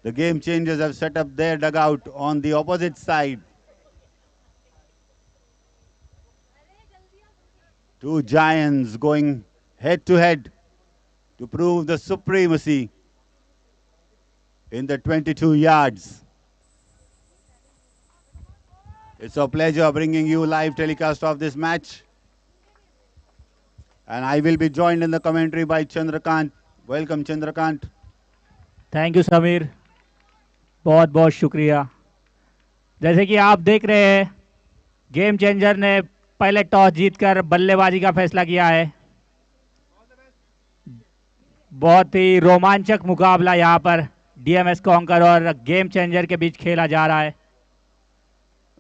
The game changers have set up their dugout on the opposite side. Two giants going head to head to prove the supremacy in the 22 yards. It's a pleasure bringing you live telecast of this match. And I will be joined in the commentary by Chandrakant. Welcome, Chandrakant. Thank you Sameer, बहुत बहुत शुक्रिया। जैसे कि आप देख रहे हैं, game changer ने पहले टॉस जीतकर बल्लेबाजी का फैसला किया है। बहुत ही रोमांचक मुकाबला यहां पर डीएमएस कॉन्कर और गेम चेंजर के बीच खेला जा रहा है।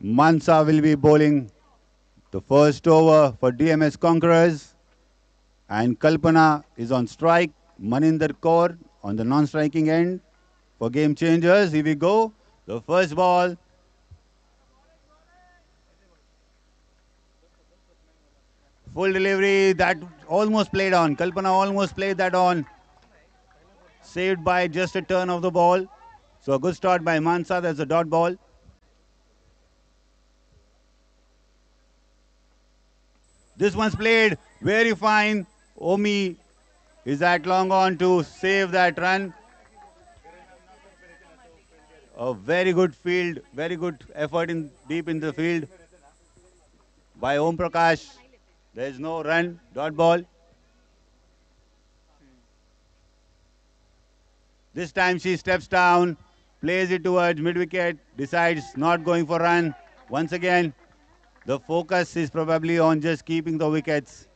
Mansa will be bowling the first over for DMS Conquerors. And Kalpana is on strike. Maninder Kaur on the non-striking end for game changers. Here we go. The first ball. Full delivery. That almost played on. Kalpana almost played that on. Saved by just a turn of the ball. So a good start by Mansa. That's a dot ball. This one's played very fine. Omi is at long on to save that run. A very good field, very good effort in deep in the field by Om Prakash. There is no run, dot ball. This time she steps down, plays it towards mid-wicket, decides not going for run. Once again, the focus is probably on just keeping the wickets.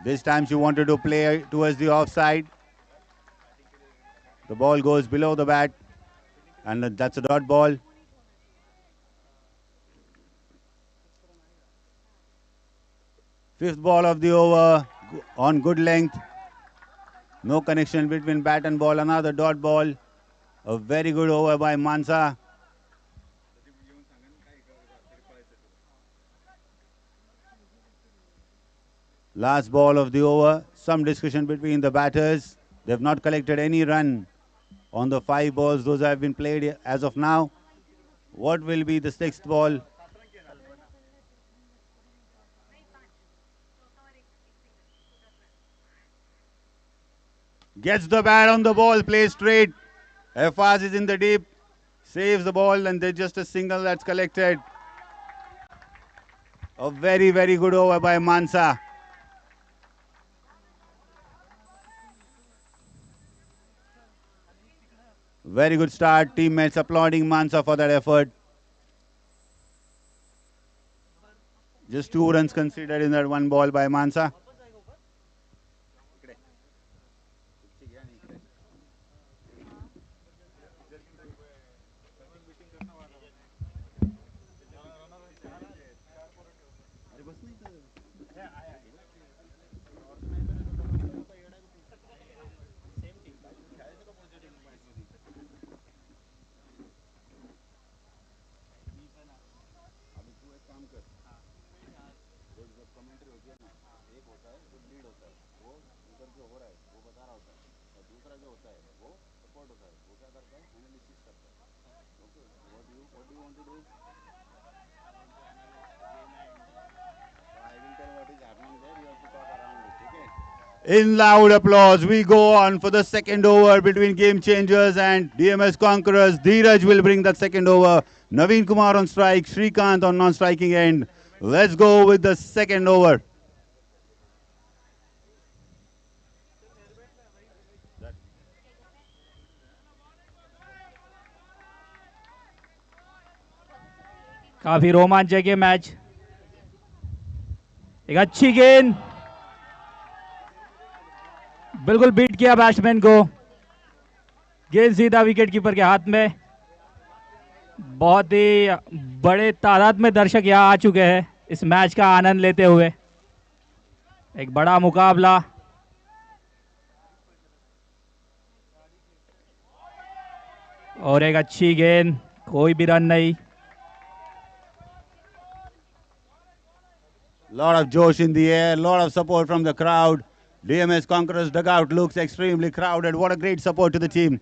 This time she wanted to play towards the offside. The ball goes below the bat, and that's a dot ball. Fifth ball of the over on good length. No connection between bat and ball. Another dot ball. A very good over by Mansa. Last ball of the over. Some discussion between the batters. They have not collected any run on the 5 balls. Those have been played as of now. What will be the sixth ball? Gets the bat on the ball, plays straight. Efaz is in the deep, saves the ball, and there's just a single that's collected. A very, very good over by Mansa. Very good start. Teammates applauding Mansa for that effort. Just 2 runs considered in that one ball by Mansa. In loud applause, we go on for the second over between Game Changers and DMS Conquerors. Dheeraj will bring that second over. Naveen Kumar on strike, Shrikant on non-striking end. Let's go with the second over. काफी रोमांचक है match. एक अच्छी गेंद, बिल्कुल beat किया batsman को। गेंद सीधा विकेट कीपर के हाथ में। बहुत ही बड़े तादाद में दर्शक यहां आ चुके हैं इस मैच का आनंद लेते हुए। एक बड़ा मुकाबला। और एक अच्छी गेंद, कोई भी रन नहीं। Lot of josh in the air, lot of support from the crowd. DMS Conquerors dugout looks extremely crowded. What a great support to the team.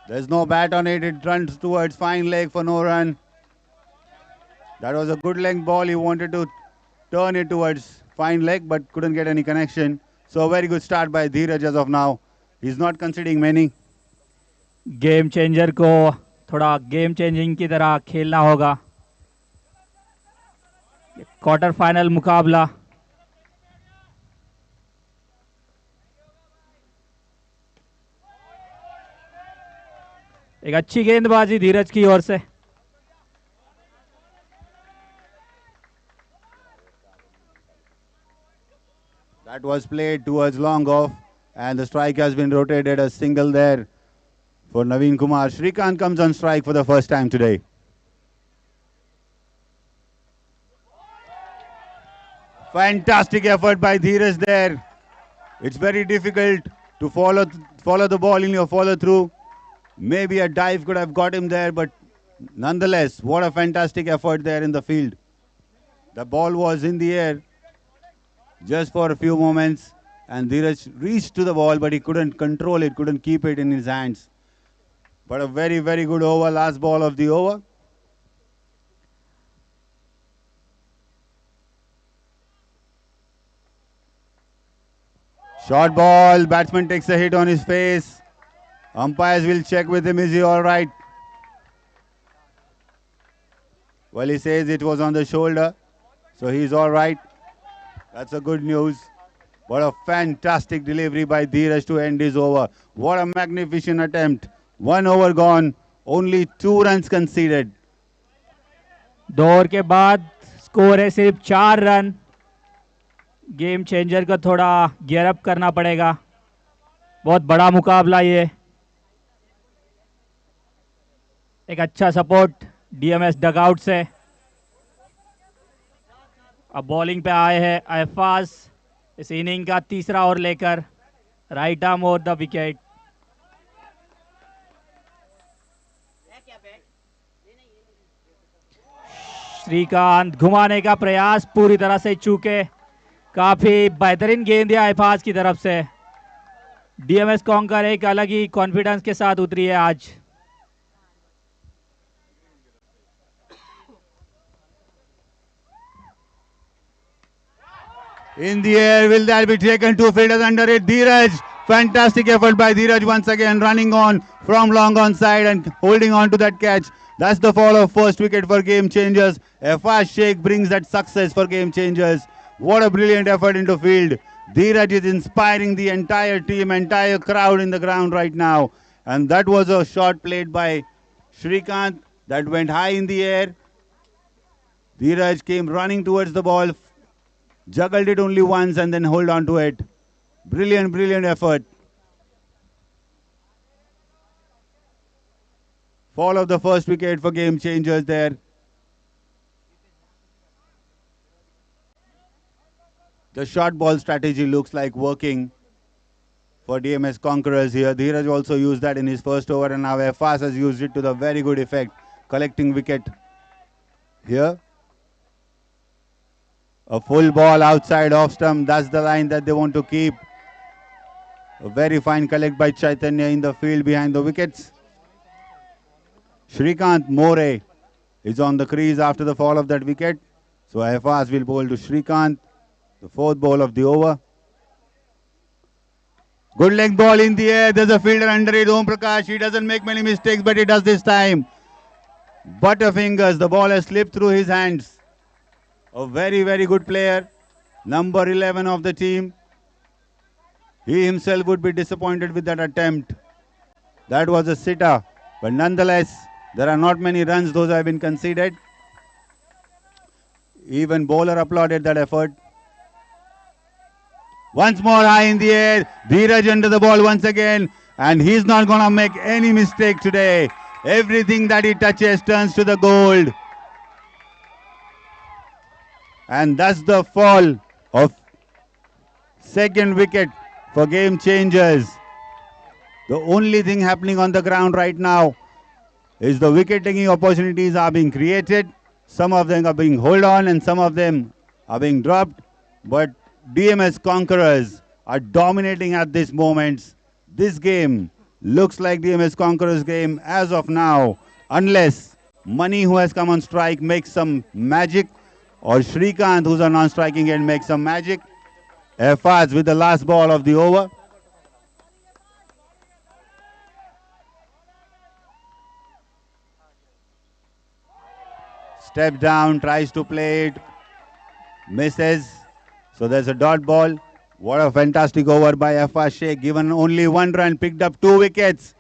There's no bat on it. It runs towards fine leg for no run. That was a good length ball. He wanted to turn it towards fine leg but couldn't get any connection. So a very good start by Dheeraj as of now. He's not conceding many. Game changer को थोड़ा game changing की तरह खेलना होगा. Quarter final मुकाबला. एक अच्छी गेंदबाजी धीरज की ओर से. That was played towards long off and the strike has been rotated. A single there for Naveen Kumar. Shrikant comes on strike for the first time today. Fantastic effort by Dheeraj there. It's very difficult to follow the ball in your follow through. Maybe a dive could have got him there, but nonetheless, what a fantastic effort there in the field. The ball was in the air just for a few moments and Dheeraj reached to the ball, but he couldn't control it, couldn't keep it in his hands. But a very, very good over, last ball of the over. Short ball, batsman takes a hit on his face. Umpires will check with him, is he alright? Well, he says it was on the shoulder, so he's alright. That's a good news. What a fantastic delivery by Dheeraj to end his over. What a magnificent attempt. 1 over gone, only 2 runs conceded. 2 over के बाद score है सिर्फ 4 run. Game changer को थोड़ा gear up करना पड़ेगा. बहुत बड़ा मुकाबला ये. एक अच्छा सपोर्ट डीएमएस डगआउट से. अब बॉलिंग पे आए हैं अहफाज. इस इनिंग का तीसरा ओवर लेकर right arm over the wicket. Srikanth घुमाने का प्रयास पूरी तरह से चूके. काफी बेहतरीन गेंद है अहफाज की तरफ से. डीएमएस कॉन्कर एक अलग ही कॉन्फिडेंस के साथ उतरी है आज. In the air, will that be taken? 2 fielders under it. Dheeraj, fantastic effort by Dheeraj once again, running on from long on side and holding on to that catch. That's the fall of first wicket for Game Changers. Fast Sheikh brings that success for Game Changers. What a brilliant effort into field. Dheeraj is inspiring the entire team, entire crowd in the ground right now. And that was a shot played by Shrikant that went high in the air. Dheeraj came running towards the ball, juggled it only once and then hold on to it. Brilliant, brilliant effort. Fall of the first wicket for Game Changers there. The short ball strategy looks like working for DMS Conquerors here. Dheeraj also used that in his first over and now Fas has used it to the very good effect, collecting wicket here. A full ball outside off stump, that's the line that they want to keep. A very fine collect by Chaitanya in the field behind the wickets. Shrikant More is on the crease after the fall of that wicket. So Fas will bowl to Shrikant, the 4th ball of the over. Good leg ball in the air, there's a fielder under it, Om Prakash. He doesn't make many mistakes, but he does this time. Butterfingers, the ball has slipped through his hands. A very, very good player, number 11 of the team. He himself would be disappointed with that attempt. That was a sitter, but nonetheless, there are not many runs those have been conceded. Even bowler applauded that effort. Once more high in the air, Dheeraj under the ball once again, and he's not going to make any mistake today. Everything that he touches turns to the gold. And that's the fall of 2nd wicket for Game Changers. The only thing happening on the ground right now is the wicket taking opportunities are being created. Some of them are being held on and some of them are being dropped. But DMS Conquerors are dominating at this moment. This game looks like DMS Conquerors game as of now, unless Money, who has come on strike, makes some magic, or Shrikant, who's on non-striking end, makes some magic. Faz with the last ball of the over. Step down, tries to play it, misses. So there's a dot ball. What a fantastic over by Faz Sheikh. Given only 1 run, picked up 2 wickets.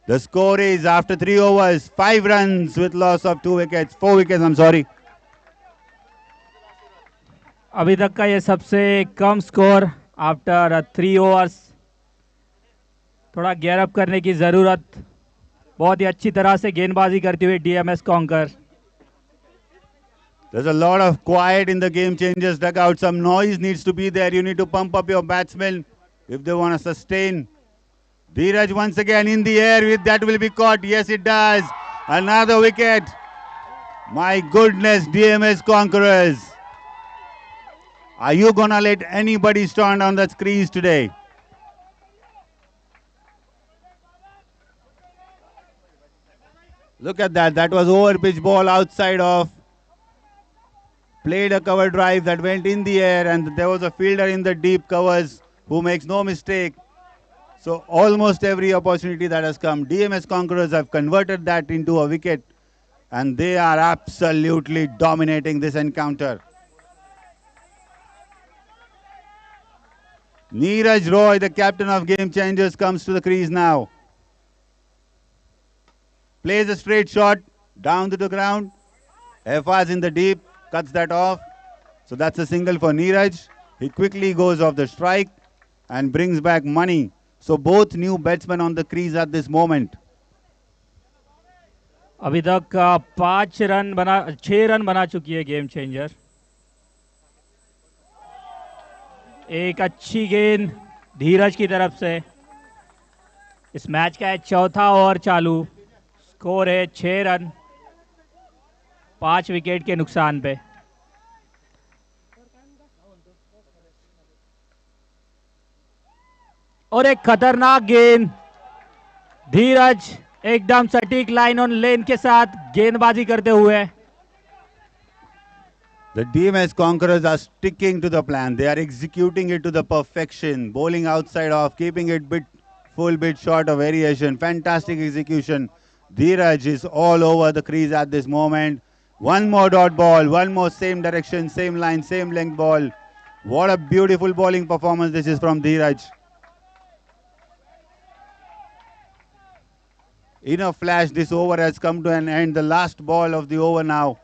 The score is after 3 overs, 5 runs with loss of 2 wickets. 4 wickets, I'm sorry. अभी तक का ये सबसे कम score after 3 overs. थोड़ा gear up करने की ज़रूरत. बहुत ही अच्छी तरह से गेंदबाजी करती हुई DMs conquer. There's a lot of quiet in the game changers dugout. Some noise needs to be there. You need to pump up your batsmen if they want to sustain. Dheeraj once again in the air. With that will be caught. Yes, it does. Another wicket. My goodness, DMS Conquerors. Are you going to let anybody stand on that crease today? Look at that. That was over pitch ball outside off. Played a cover drive that went in the air, and there was a fielder in the deep covers who makes no mistake. So almost every opportunity that has come, DMS Conquerors have converted that into a wicket, and they are absolutely dominating this encounter. Neeraj Roy, the captain of Game Changers, comes to the crease now. Plays a straight shot down to the ground. Faz in the deep, cuts that off. So that's a single for Neeraj. He quickly goes off the strike and brings back Money. So both new batsmen on the crease at this moment. अभी तक 6 run बना चुकी है game changer. एक अच्छी गेंद धीरज की तरफ से. इस मैच का है चौथा ओवर चालू. स्कोर है 6 रन 5 विकेट के नुकसान पे. और एक खतरनाक गेंद. धीरज एकदम सटीक लाइन ऑन लेन के साथ गेंदबाजी करते हुए. The DMS Conquerors are sticking to the plan. They are executing it to the perfection. Bowling outside off, keeping it full bit short of variation. Fantastic execution. Dheeraj is all over the crease at this moment. One more dot ball, one more same direction, same line, same length ball. What a beautiful bowling performance this is from Dheeraj. In a flash, this over has come to an end. The last ball of the over now.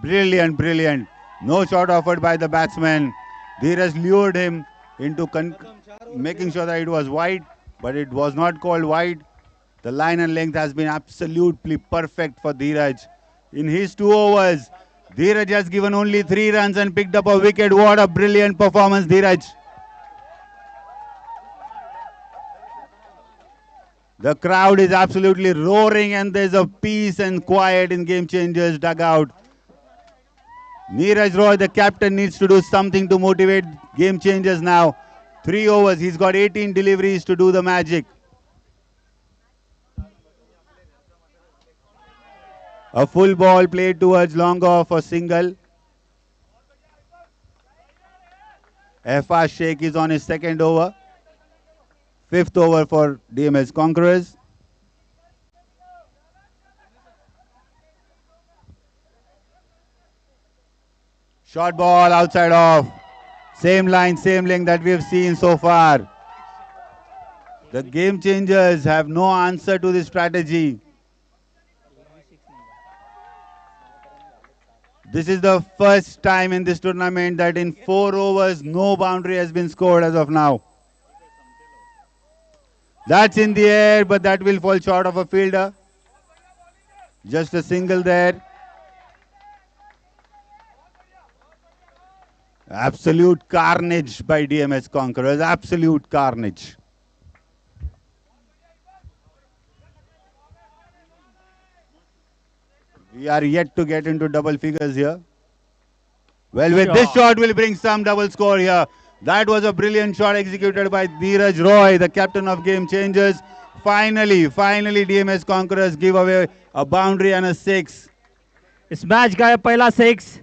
Brilliant, brilliant. No shot offered by the batsman. Dheeraj lured him into making sure that it was wide, but it was not called wide. The line and length has been absolutely perfect for Dheeraj. In his 2 overs, Dheeraj has given only 3 runs and picked up a wicket. What a brilliant performance, Dheeraj. The crowd is absolutely roaring, and there's a peace and quiet in Game Changers dugout. Neeraj Roy, the captain, needs to do something to motivate Game Changers now. 3 overs, he's got 18 deliveries to do the magic. A full ball played towards long off for single. Faz Sheikh is on his second over. 5th over for DMS Conquerors. Short ball outside off. Same line, same length that we have seen so far. The Game Changers have no answer to this strategy. This is the first time in this tournament that in 4 overs, no boundary has been scored as of now. That's in the air, but that will fall short of a fielder. Just a single there. Absolute carnage by DMS Conquerors. Absolute carnage. We are yet to get into double figures here. Well, with this Sure. shot, we'll bring some double score here. That was a brilliant shot executed by Neeraj Roy, the captain of Game Changers. Finally, DMS Conquerors give away a boundary and a six. इस match का है पहला 6.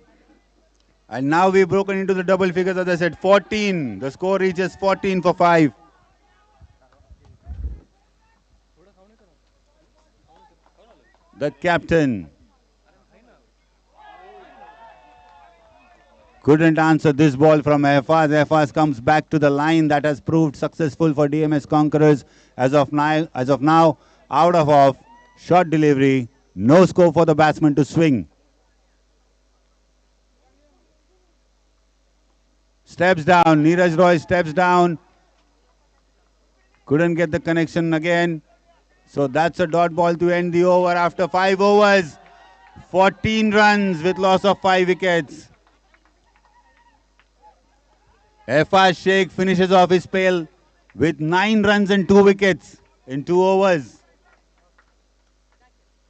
And now we've broken into the double figures, as I said, 14. The score reaches 14 for 5. The captain couldn't answer this ball from Efaz. Efaz comes back to the line that has proved successful for DMS Conquerors as of now, out of off, short delivery, no scope for the batsman to swing. Steps down, Neeraj Roy steps down. Couldn't get the connection again. So that's a dot ball to end the over after 5 overs. 14 runs with loss of 5 wickets. Efaz Sheikh finishes off his spell with 9 runs and 2 wickets in 2 overs.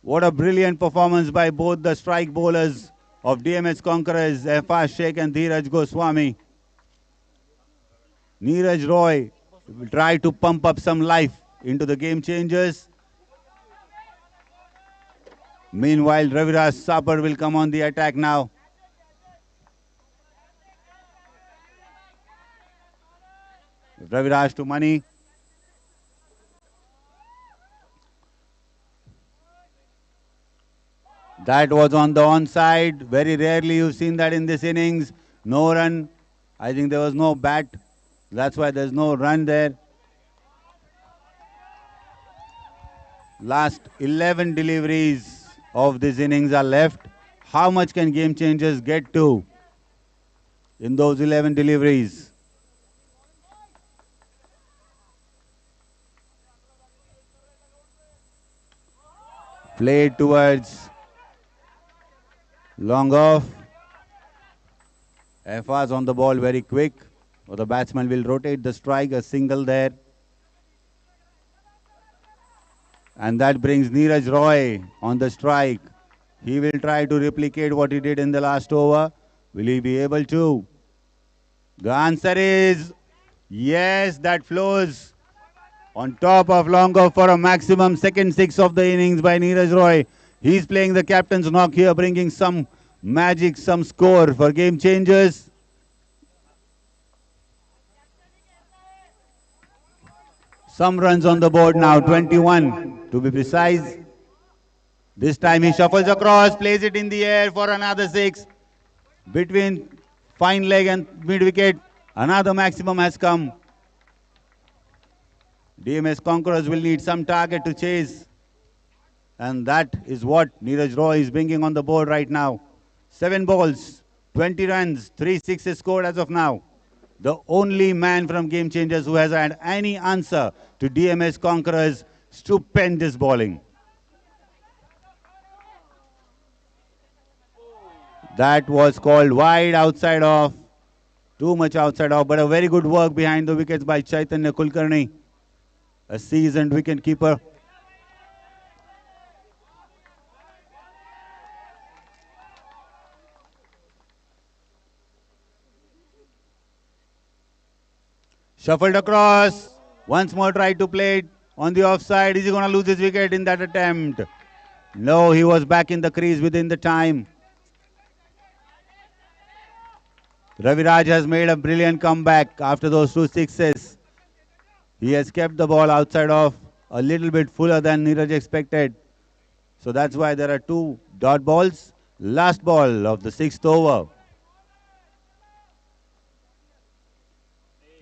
What a brilliant performance by both the strike bowlers of DMS Conquerors, Efaz Sheikh and Dheeraj Goswami. Neeraj Roy will try to pump up some life into the Game Changers. Meanwhile, Raviraj Sapar will come on the attack now. Raviraj to Mani. That was on the onside. Very rarely you've seen that in this innings. No run. I think there was no bat. That's why there's no run there. Last 11 deliveries of this innings are left. How much can Game Changers get to in those 11 deliveries? Played towards long off. Efaz on the ball very quick. Or the batsman will rotate the strike, a single there. And that brings Neeraj Roy on the strike. He will try to replicate what he did in the last over. Will he be able to? The answer is yes, that flows on top of long off for a maximum second 6 of the innings by Neeraj Roy. He's playing the captain's knock here, bringing some magic, some score for Game Changers. Some runs on the board now, 21 to be precise. This time he shuffles across, plays it in the air for another 6. Between fine leg and mid wicket, another maximum has come. DMS Conquerors will need some target to chase. And that is what Neeraj Roy is bringing on the board right now. 7 balls, 20 runs, 3 sixes scored as of now. The only man from Game Changers who has had any answer to DMS Conquerors' stupendous bowling. That was called wide outside off. Too much outside off, but a very good work behind the wickets by Chaitanya Kulkarni, a seasoned wicket keeper. Shuffled across. Once more tried to play it on the offside. Is he going to lose his wicket in that attempt? No, he was back in the crease within the time. Raviraj has made a brilliant comeback after those 2 sixes. He has kept the ball outside off a little bit fuller than Neeraj expected. So that's why there are 2 dot balls. Last ball of the 6th over.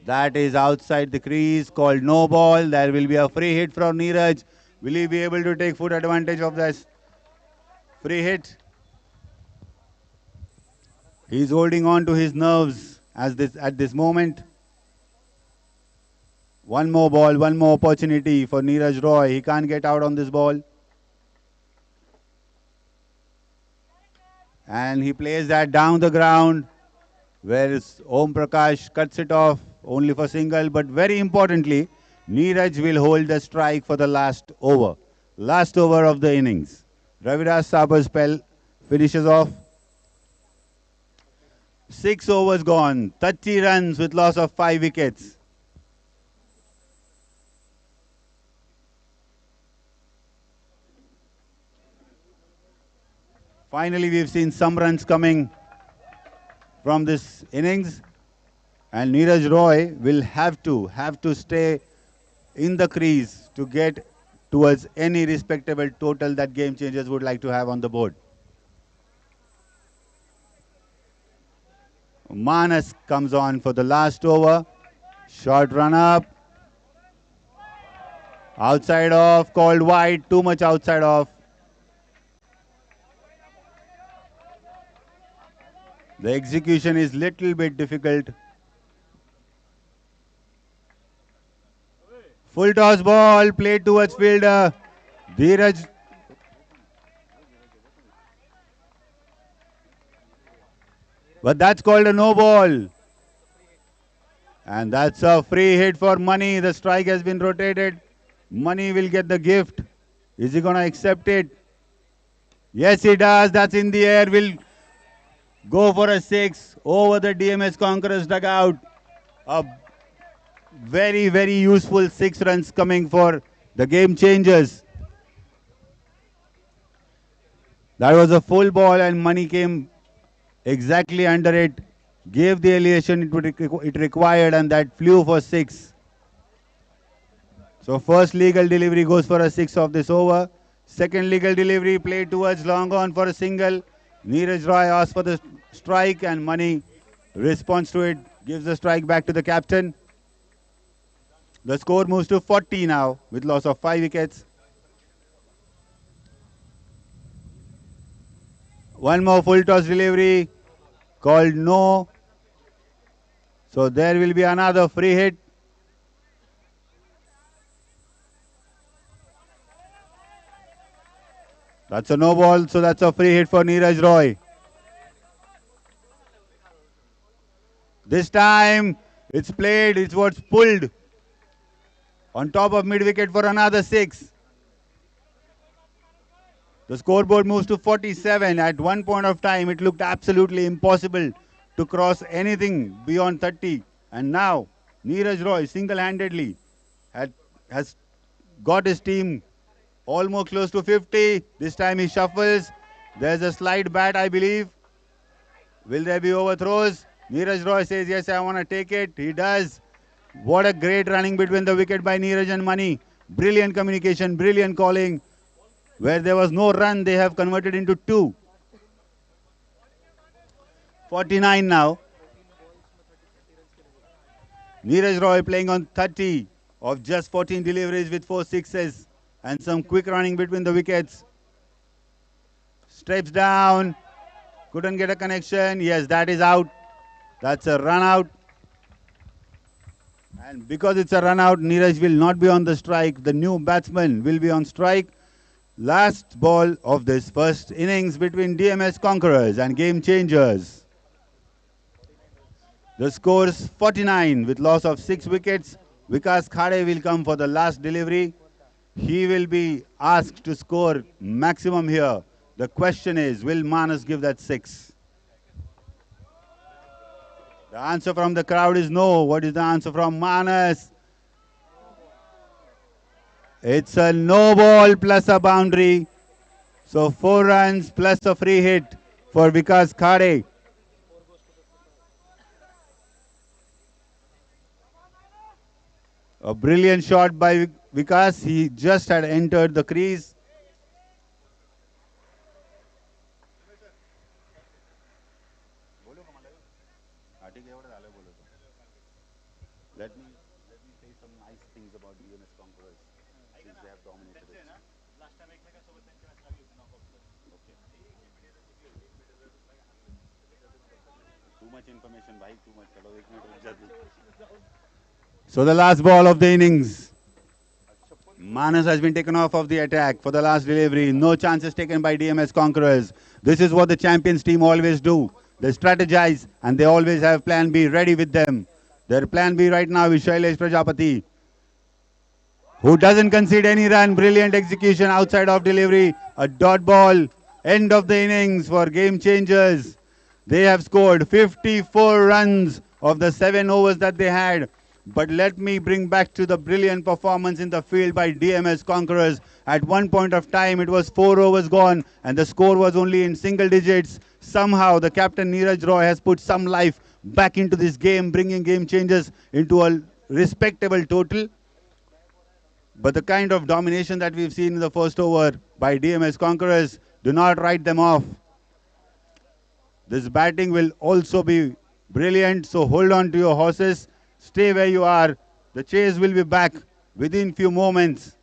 That is outside the crease, called no ball. There will be a free hit from Neeraj. Will he be able to take full advantage of this free hit? He's holding on to his nerves at this moment. One more ball, one more opportunity for Neeraj Roy. He can't get out on this ball. And he plays that down the ground. whereas Om Prakash cuts it off only for single. But very importantly, Neeraj will hold the strike for the last over. Last over of the innings. Raviraj Sabar's spell finishes off. 6 overs gone, 30 runs with loss of 5 wickets. Finally, we've seen some runs coming from this innings, and Neeraj Roy will have to stay in the crease to get towards any respectable total that game changers would like to have on the board. Manas comes on for the last over. Short run up. Outside off, called wide, too much outside off. The execution is little bit difficult. Full toss ball played towards fielder. Dheeraj. But that's called a no ball. And that's a free hit for Money. The strike has been rotated. Money will get the gift. Is he going to accept it? Yes, he does. That's in the air. Will go for a 6 over the DMS Conquerors dugout. A very, very useful 6 runs coming for the game changers. That was a full ball and Money came exactly under it, gave the elevation it required, and that flew for 6. So first legal delivery goes for a 6 of this over. Second legal delivery played towards long on for a single. Neeraj Roy asks for the strike and Money responds to it, gives the strike back to the captain. The score moves to 40 now with loss of 5 wickets. One more full toss delivery called no. So there will be another free hit. That's a no ball, so that's a free hit for Neeraj Roy. This time it's played, it's what's pulled on top of mid wicket for another 6. The scoreboard moves to 47. At one point of time, it looked absolutely impossible to cross anything beyond 30. And now, Neeraj Roy single-handedly has got his team almost close to 50. This time he shuffles. There's a slide bat, I believe. Will there be overthrows? Neeraj Roy says, yes, I want to take it. He does. What a great running between the wicket by Neeraj and Money. Brilliant communication, brilliant calling. Where there was no run, they have converted into 2. 49 now. Neeraj Roy playing on 30 of just 14 deliveries with 4 sixes and some quick running between the wickets. Steps down. Couldn't get a connection. Yes, that is out. That's a run out. And because it's a run out, Neeraj will not be on the strike. The new batsman will be on strike. Last ball of this first innings between DMS Conquerors and Game Changers. The score is 49 with loss of 6 wickets. Vikas Khade will come for the last delivery. He will be asked to score maximum here. The question is, will Manas give that 6? The answer from the crowd is no. What is the answer from Manas? It's a no ball plus a boundary. So 4 runs plus a free hit for Vikas Khade. A brilliant shot by Vikas. He just had entered the crease. Let me say some nice things about DMS Conquerors since they have dominated it. Too much information, bhai, too much. चलो 1 minute रुक जाते. So the last ball of the innings. Manas has been taken off of the attack for the last delivery. No chances taken by DMS Conquerors. This is what the champions team always do. they strategize, and they always have plan B ready with them. Their plan B right now is Shailesh Prajapati, who doesn't concede any run. Brilliant execution outside of delivery. A dot ball. End of the innings for game changers. They have scored 54 runs of the 7 overs that they had. But let me bring back to the brilliant performance in the field by DMS Conquerors. At one point of time, it was 4 overs gone and the score was only in single digits. Somehow, the captain Neeraj Roy has put some life back into this game, bringing game changers into a respectable total. But the kind of domination that we've seen in the first over by DMS Conquerors, do not write them off. This batting will also be brilliant, so hold on to your horses. Stay where you are. The chase will be back within few moments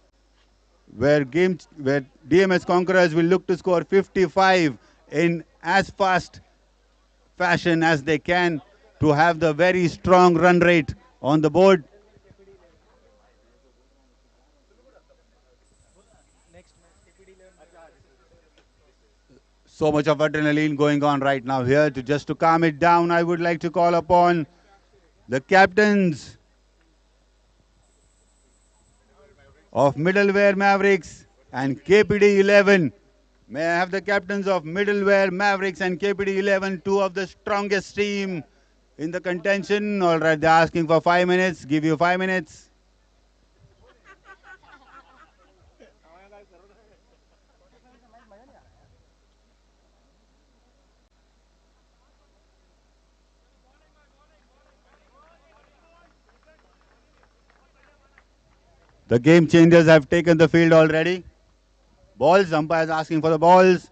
where DMS Conquerors will look to score 55 in as fast fashion as they can to have the very strong run rate on the board. So much of adrenaline going on right now here. Just to calm it down, I would like to call upon the captains of Middleware Mavericks and KPD 11. May I have the captains of Middleware Mavericks and KPD 11, two of the strongest team in the contention. All right, they're asking for 5 minutes. Give you 5 minutes. The game changers have taken the field already. Balls, umpires asking for the balls.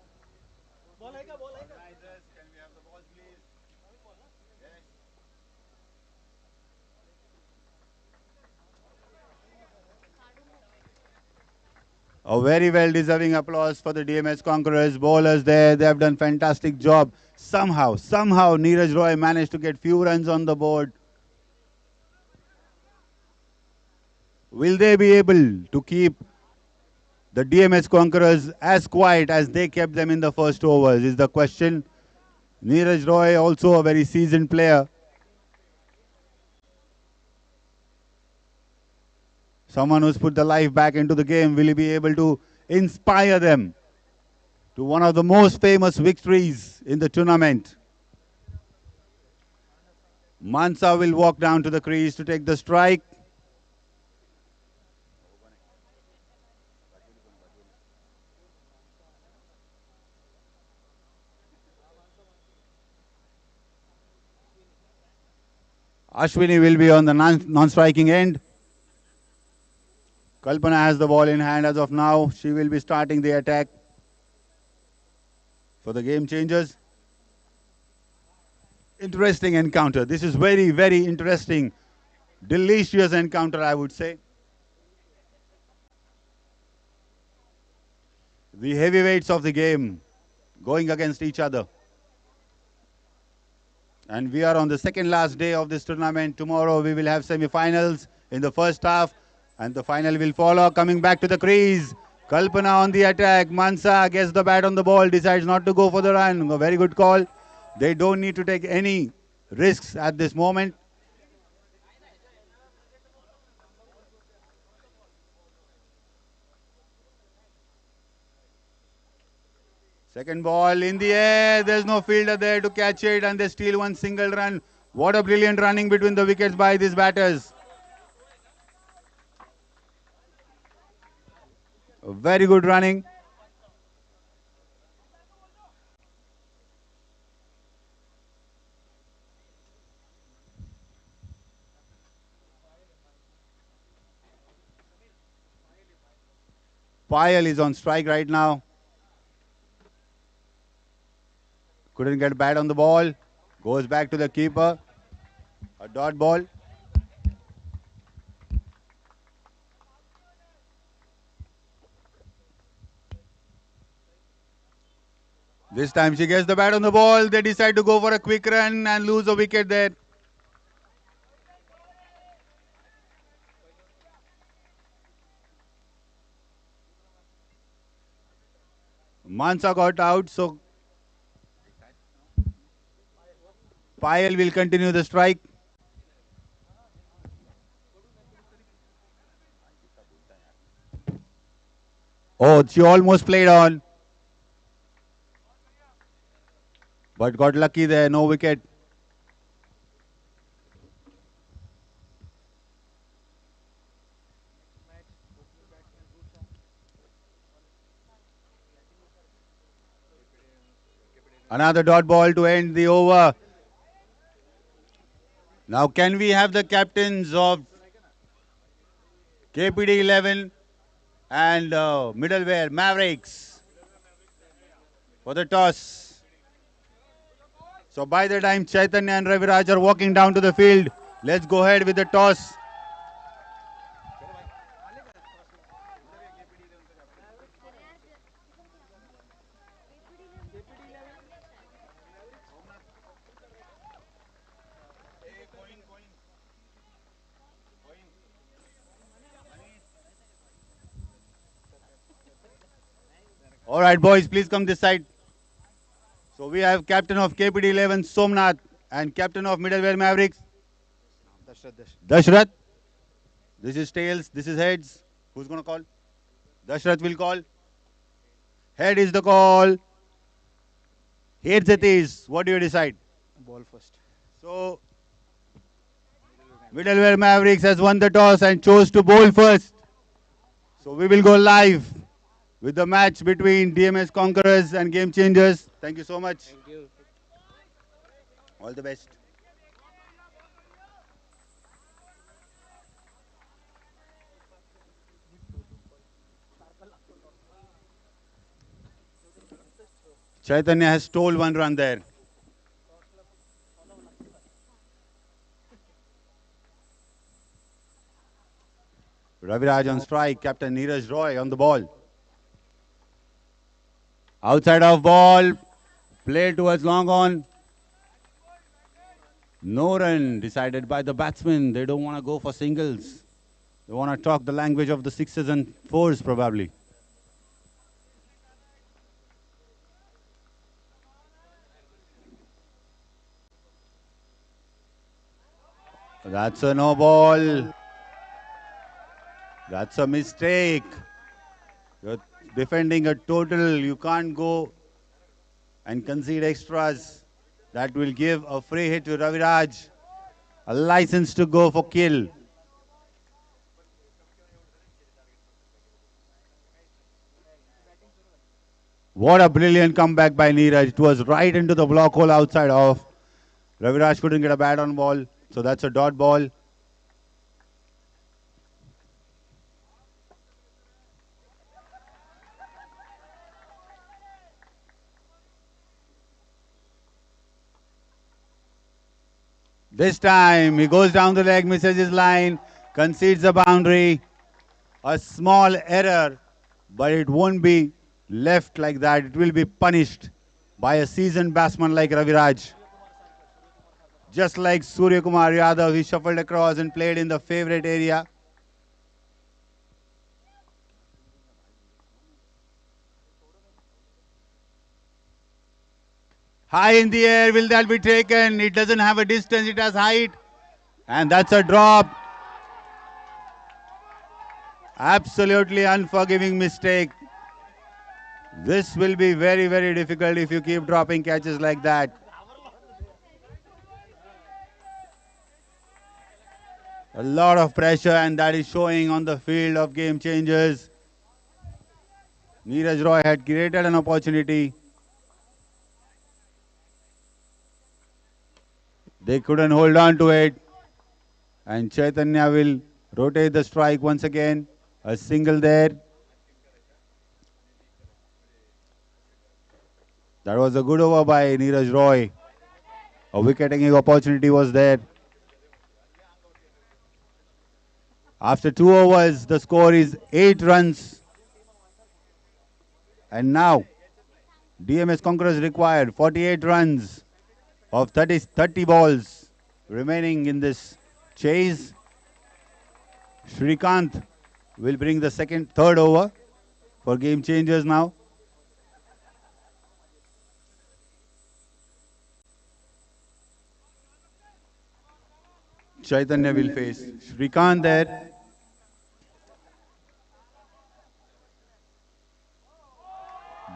A very well deserving applause for the DMS Conquerors bowlers there. They have done fantastic job. Somehow Neeraj Roy managed to get few runs on the board. Will they be able to keep the DMS Conquerors as quiet as they kept them in the first overs is the question. Neeraj Roy also a very seasoned player. Someone who's put the life back into the game. Will he be able to inspire them to one of the most famous victories in the tournament? Mansa will walk down to the crease to take the strike. Ashwini will be on the non-striking end. Kalpana has the ball in hand as of now. She will be starting the attack for the game changers. Interesting encounter. This is very interesting. Delicious encounter, I would say. The heavyweights of the game going against each other. And we are on the second last day of this tournament. Tomorrow we will have semi-finals in the first half and the final will follow. Coming back to the crease. Kalpana on the attack. Mansa gets the bat on the ball, decides not to go for the run. A very good call. They don't need to take any risks at this moment. Second ball in the air. There's no fielder there to catch it and they steal one single run. What a brilliant running between the wickets by these batters. Very good running. Payal is on strike right now. Couldn't get bat on the ball. Goes back to the keeper. A dot ball. This time she gets the bat on the ball. They decide to go for a quick run and lose a wicket there. Mansa got out, so Payal will continue the strike. Oh, she almost played on, but got lucky there. No wicket. Another dot ball to end the over. Now, can we have the captains of KPD 11 and middleware Mavericks for the toss? So by the time Chaitanya and Raviraj are walking down to the field, let's go ahead with the toss. All right, boys, please come this side. So we have captain of KPD 11 Somnath and captain of middleware Mavericks Dashrath. This is tails, this is heads. Who's going to call? Dashrath will call. Head is the call. Heads it is. What do you decide? Ball first. So middleware Mavericks has won the toss and chose to bowl first. So we will go live with the match between DMS Conquerors and Game Changers. Thank you so much. Thank you. All the best. Chaitanya has stole one run there. Raviraj on strike. Captain Neeraj Roy on the ball. Outside of ball. Play towards long on. No run decided by the batsmen. They don't want to go for singles. They want to talk the language of the sixes and fours probably. That's a no ball. That's a mistake. You're defending a total. You can't go and concede extras. That will give a free hit to Raviraj. A license to go for kill. What a brilliant comeback by Neeraj. It was right into the block hole outside off. Raviraj couldn't get a bat on ball. So that's a dot ball. This time he goes down the leg, misses his line, concedes the boundary. A small error, but it won't be left like that. It will be punished by a seasoned batsman like Raviraj. Just like Surya Kumar Yadav, he shuffled across and played in the favorite area. High in the air, will that be taken? It doesn't have a distance, it has height. And that's a drop. Absolutely unforgiving mistake. This will be very, very difficult if you keep dropping catches like that. A lot of pressure, and that is showing on the field of Game Changers. Neeraj Roy had created an opportunity. They couldn't hold on to it. And Chaitanya will rotate the strike once again. A single there. That was a good over by Neeraj Roy. A wicket-taking opportunity was there. After 2 overs, the score is 8 runs. And now, DMS Conquerors required 48 runs of 30 balls remaining in this chase. Shrikant will bring the third over for Game Changers now. Chaitanya will face Shrikant there.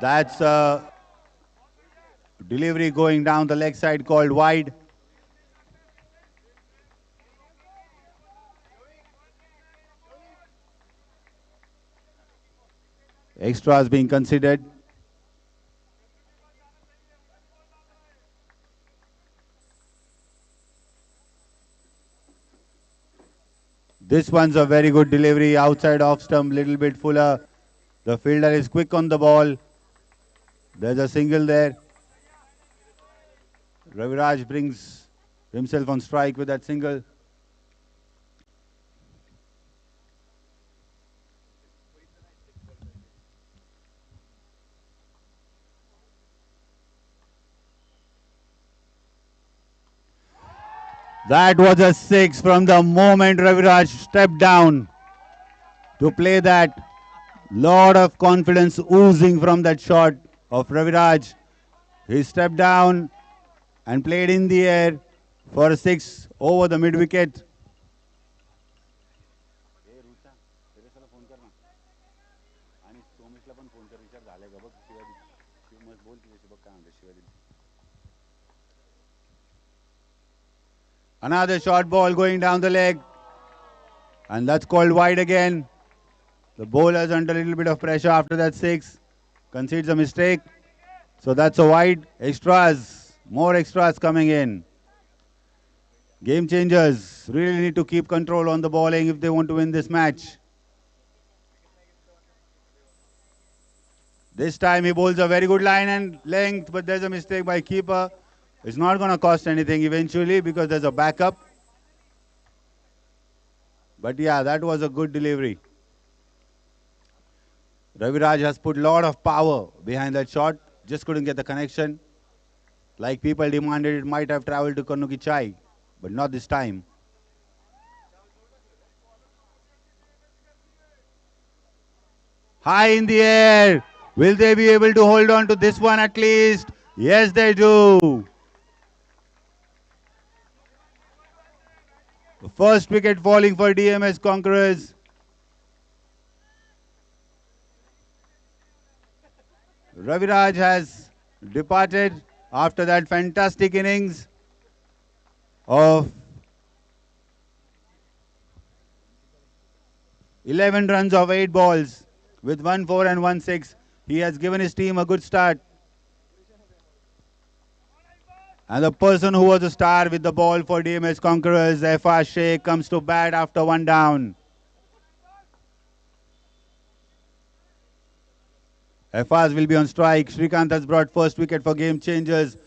That's a delivery going down the leg side called wide. Extras being considered. This one's a very good delivery outside off stump, little bit fuller. The fielder is quick on the ball. There's a single there. Raviraj brings himself on strike with that single. That was a six from the moment Raviraj stepped down to play that. Lot of confidence oozing from that shot of Raviraj. He stepped down and played in the air for a six over the mid wicket. Another short ball going down the leg, and that's called wide again. The bowler's under a little bit of pressure after that six, concedes a mistake. So that's a wide. Extras, more extras coming in. Game changers really need to keep control on the bowling if they want to win this match. This time he bowls a very good line and length, but there's a mistake by keeper. It's not going to cost anything eventually because there's a backup. But yeah, that was a good delivery. Raviraj has put a lot of power behind that shot, just couldn't get the connection. Like people demanded, it might have traveled to Kanuki Chai, but not this time. High in the air. Will they be able to hold on to this one at least? Yes, they do. The first wicket falling for DMS Conquerors. Raviraj has departed after that fantastic innings of 11 runs of 8 balls with 1 4 and 1 6. He has given his team a good start. And the person who was a star with the ball for DMS Conquerors, FR Sheikh, comes to bat after one down. FRs will be on strike. Shrikant has brought first wicket for game changers.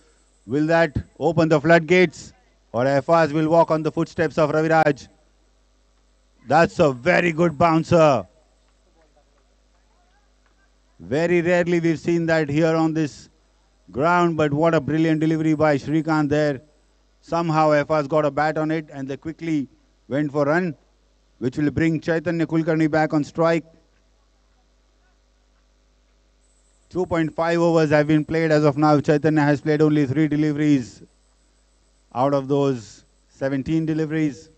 Will that open the floodgates? Or FRs will walk on the footsteps of Raviraj? That's a very good bouncer. Very rarely we've seen that here on this ground, but what a brilliant delivery by Shrikant there. Somehow FRs got a bat on it and they quickly went for run, which will bring Chaitanya Kulkarni back on strike. 2.5 overs have been played as of now. Chaitanya has played only 3 deliveries out of those 17 deliveries.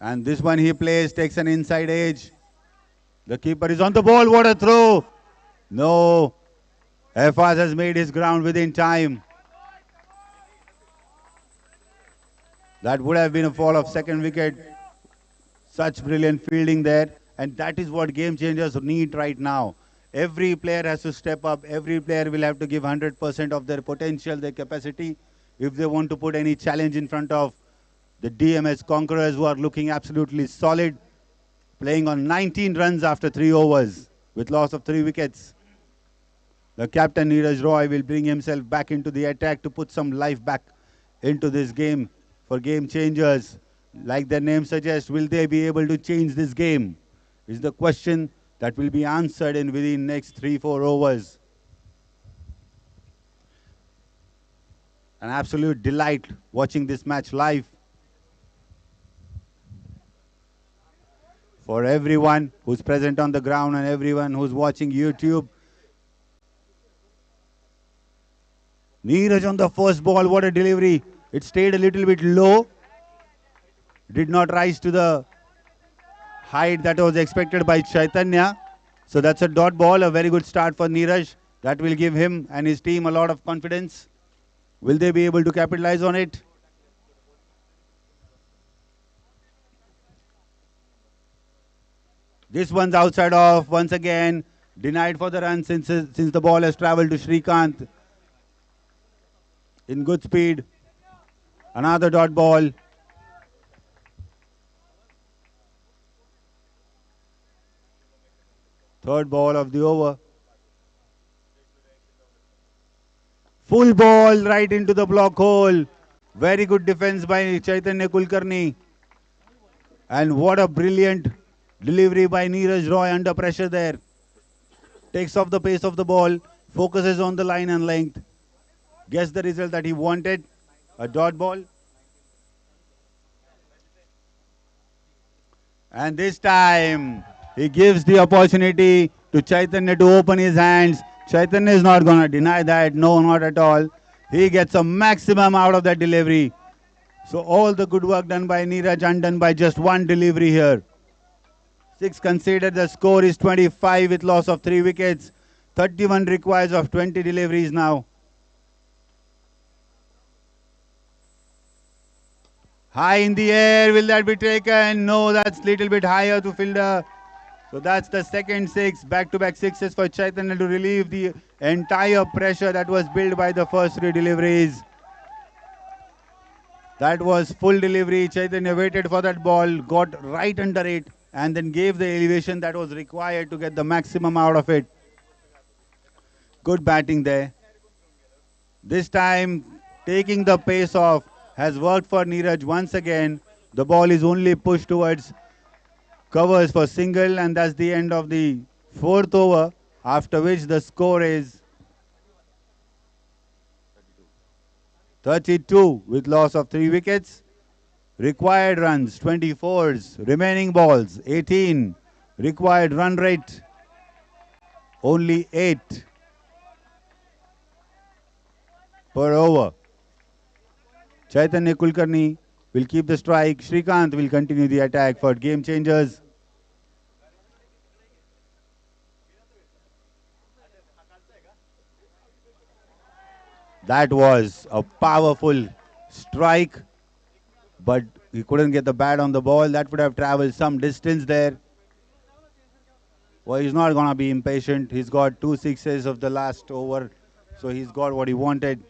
And this one he plays, takes an inside edge. The keeper is on the ball. What a throw! No. FRs has made his ground within time. That would have been a fall of second wicket. Such brilliant fielding there. And that is what game changers need right now. Every player has to step up. Every player will have to give 100% of their potential, their capacity, if they want to put any challenge in front of the DMS Conquerors, who are looking absolutely solid, playing on 19 runs after 3 overs with loss of 3 wickets. The captain Neeraj Roy will bring himself back into the attack to put some life back into this game for game changers. Like their name suggests, will they be able to change this game? Is the question that will be answered in within next 3-4 overs. An absolute delight watching this match live. For everyone who's present on the ground and everyone who's watching YouTube. Neeraj on the first ball, what a delivery. It stayed a little bit low, did not rise to the height that was expected by Chaitanya. So that's a dot ball, a very good start for Neeraj. That will give him and his team a lot of confidence. Will they be able to capitalize on it? This one's outside off once again. Denied for the run since the ball has travelled to Srikanth in good speed. Another dot ball. Third ball of the over. Full ball right into the block hole. Very good defense by Chaitanya Kulkarni. And what a brilliant delivery by Neeraj Roy under pressure there. Takes off the pace of the ball, focuses on the line and length. Gets the result that he wanted. A dot ball. And this time, he gives the opportunity to Chaitanya to open his hands. Chaitanya is not going to deny that. No, not at all. He gets a maximum out of that delivery. So all the good work done by Neeraj undone by just one delivery here. 6 conceded. The score is 25 with loss of 3 wickets. 31 requires of 20 deliveries now. High in the air. Will that be taken? No, that's little bit higher to fielder. So that's the second 6. Back-to-back sixes for Chaitanya to relieve the entire pressure that was built by the first 3 deliveries. That was full delivery. Chaitanya waited for that ball, got right under it, and then gave the elevation that was required to get the maximum out of it. Good batting there. This time, taking the pace off has worked for Neeraj once again. The ball is only pushed towards covers for single, and that's the end of the 4th over, after which the score is 32 with loss of 3 wickets. Required runs 24s, remaining balls 18. Required run rate only 8 per over. Chaitanya Kulkarni will keep the strike. Srikanth will continue the attack for game changers. That was a powerful strike, but he couldn't get the bat on the ball. That would have traveled some distance there. Well, he's not going to be impatient. He's got 2 sixes of the last over, so he's got what he wanted.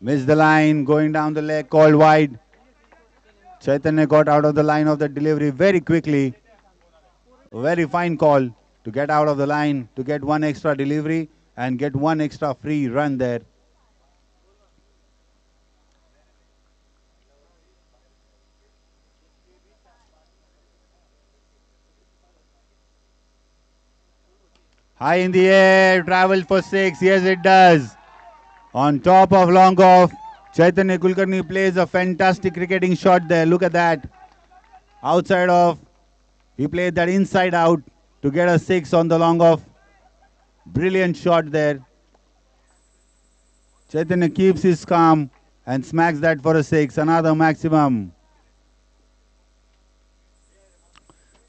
Missed the line, going down the leg, called wide. Chaitanya got out of the line of the delivery very quickly. A very fine call to get out of the line, to get one extra delivery and get one extra free run there. High in the air, travel for 6. Yes, it does. On top of long off, Chaitanya Kulkarni plays a fantastic cricketing shot there. Look at that. Outside off, he played that inside out to get a 6 on the long off. Brilliant shot there. Chaitanya keeps his calm and smacks that for a 6. Another maximum.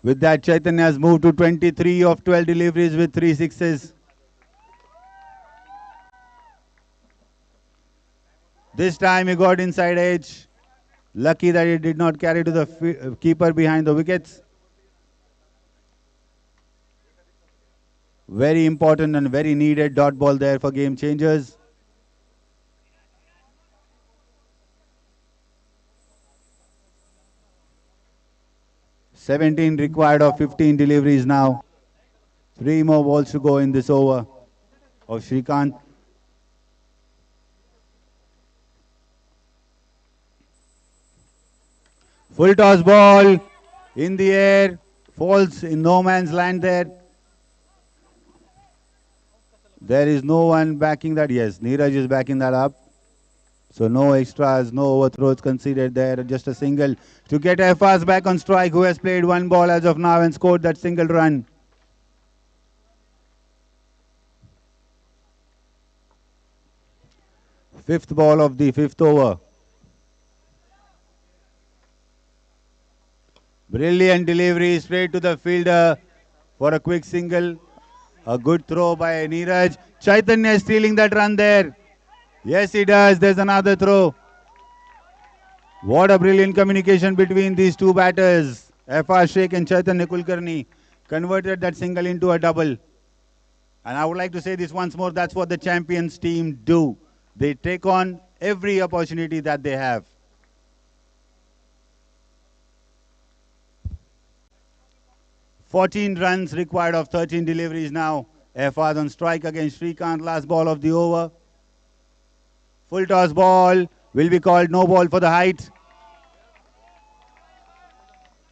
With that, Chaitanya has moved to 23 of 12 deliveries with 3 sixes. This time he got inside edge. Lucky that he did not carry to the keeper behind the wickets. Very important and very needed dot ball there for game changers. (17) required of 15 deliveries now. 3 more balls to go in this over of Srikanth. Full toss ball in the air, falls in no man's land there. There is no one backing that. Yes, Neeraj is backing that up. So no extras, no overthrows conceded there. Just a single to get Effas back on strike, who has played 1 ball as of now and scored that single run. Fifth ball of the fifth over. Brilliant delivery straight to the fielder for a quick single. A good throw by Neeraj. Chaitanya is stealing that run there. Yes, he does. There's another throw. What a brilliant communication between these two batters. F.R. Sheikh and Chaitanya Kulkarni converted that single into a double. And I would like to say this once more, that's what the champions team do. They take on every opportunity that they have. "14 runs required of 13 deliveries now. FR on strike against Srikanth, last ball of the over. Full toss ball will be called no ball for the height.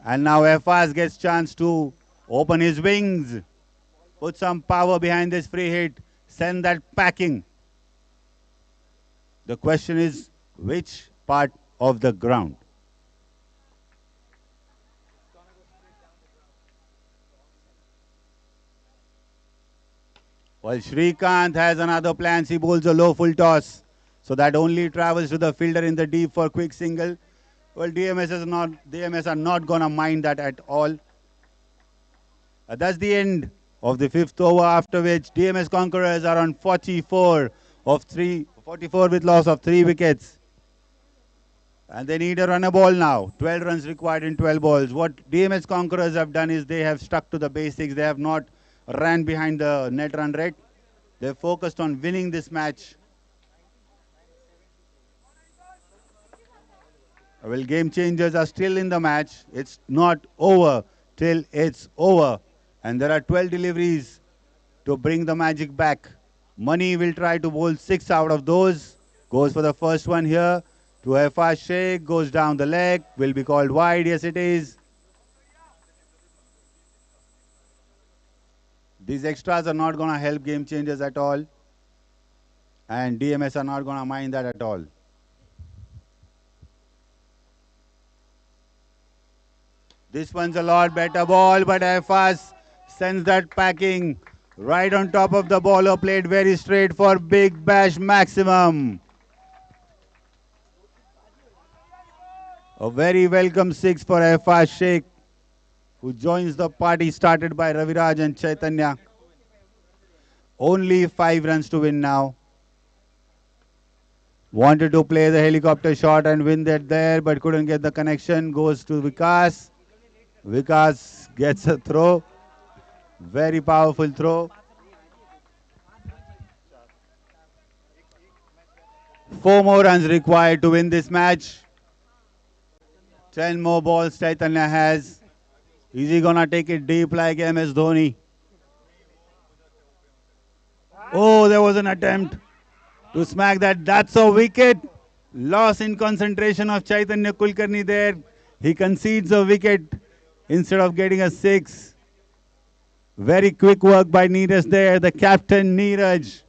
And now FR gets chance to open his wings. Put some power behind this free hit. Send that packing. The question is, which part of the ground? Well, Srikanth has another plan. He bowls a low full toss. So that only travels to the fielder in the deep for quick single. Well, DMS are not going to mind that at all. That's the end of the fifth over, after which DMS Conquerors are on 44 with loss of 3 wickets. And they need a runner ball now. 12 runs required in 12 balls. What DMS Conquerors have done is they have stuck to the basics. They have not ran behind the net run rate. They're focused on winning this match. Well, game changers are still in the match. It's not over till it's over. And there are 12 deliveries to bring the magic back. Money will try to bowl 6 out of those. Goes for the first one here to FR Sheikh. Goes down the leg. Will be called wide. Yes, it is. These extras are not going to help game changers at all. And DMS are not going to mind that at all. This one's a lot better ball, but FR sends that packing right on top of the bowler. Played very straight for big bash maximum. A very welcome 6 for FR Sheikh, who joins the party started by Raviraj and Chaitanya. Only 5 runs to win now. Wanted to play the helicopter shot and win that there, but couldn't get the connection. Goes to Vikas. Vikas gets a throw. Very powerful throw. 4 more runs required to win this match. 10 more balls Chaitanya has. Is he gonna take it deep like MS Dhoni? Oh, there was an attempt to smack that. That's a wicket. Loss in concentration of Chaitanya Kulkarni there. He concedes a wicket instead of getting a 6. Very quick work by Neeraj there. The captain Neeraj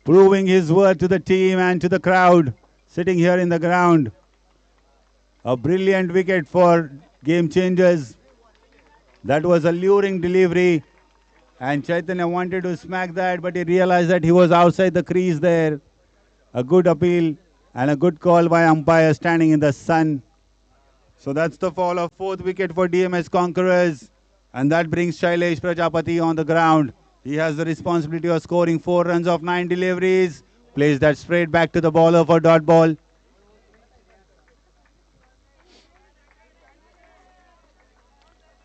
proving his worth to the team and to the crowd sitting here in the ground. A brilliant wicket for game changers. That was a luring delivery. And Chaitanya wanted to smack that, but he realized that he was outside the crease there. A good appeal and a good call by umpire standing in the sun. So that's the fall of 4th wicket for DMS Conquerors. And that brings Shailesh Prajapati on the ground. He has the responsibility of scoring 4 runs of 9 deliveries. Plays that straight back to the bowler for dot ball.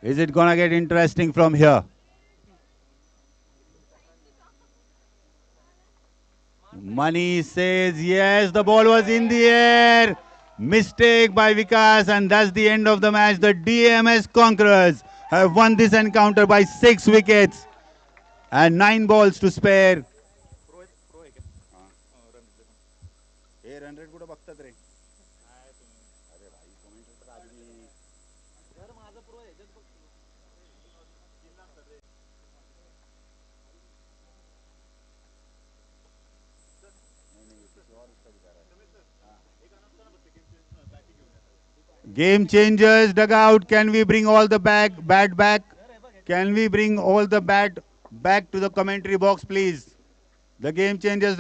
Is it going to get interesting from here? Money says yes, the ball was in the air. Mistake by Vikas, and that's the end of the match. The DMS Conquerors have won this encounter by 6 wickets and 9 balls to spare. Game changers, dugout. Can we bring all the bat back? Can we bring all the bat back to the commentary box, please? The game changers.